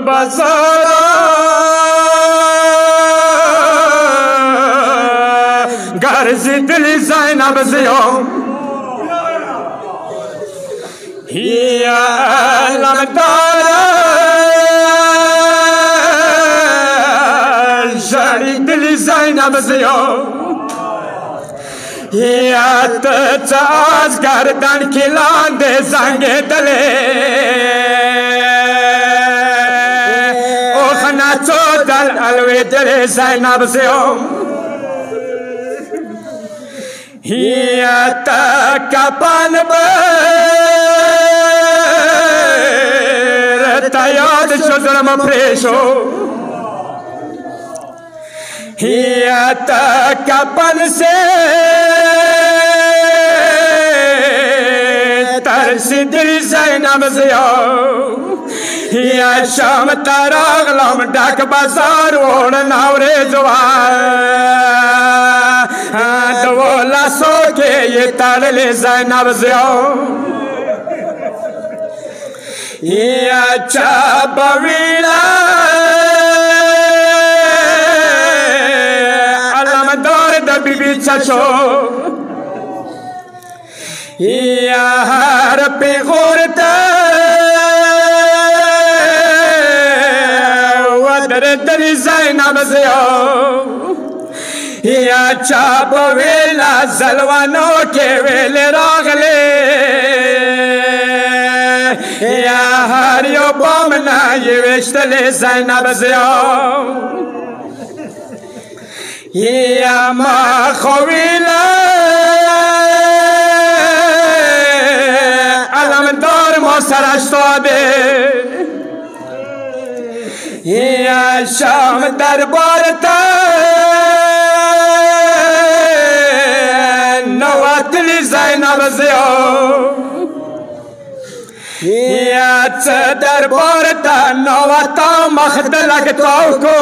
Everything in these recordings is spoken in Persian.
بازار گرزیدلی زینب زیام یا علم دار جریدلی زینب زیام یا تاز گردن کلان ده زنگ دلی اوخنا تو دل الوی دل زینب زیام یا تا کپان بر تا یاد شدرم پریشو یا تا کپان سے ترسی دل زینب زیام یا شام تراغلام ڈاک بازار وڑ ناورے جوان دولا سو کے یہ تڑلے زینب زیام یا چاب ویلا علم دار دبی بی چچو یا ہر پی غورتا دری زینب زیام یا چاب ویلا زلوانو کے ویل راغلے یا ہر یو بامنا یہ وشتلے زینب زیام یا ما خویلا علم دار ما سرشتابه یا شام دربار تا نواتلی زینب زیام یا چه دربار تا نواتا مخدلک تاو کو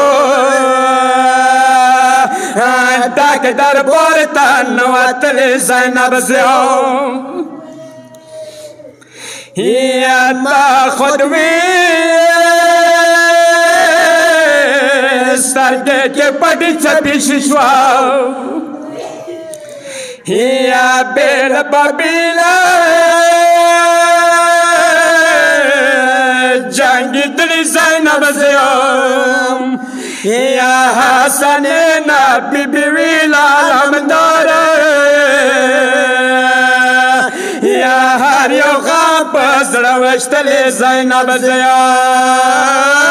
داک دربار تا نواتلی زینب زیام یا ما خودوی سترگے کے پڑی چپی ششوا یا بیل بابیلا جنگی دلی زینب زیام یا حسن نبی بیویلا علمدار یا هر یو غاب زړه وشتلی زینب زیام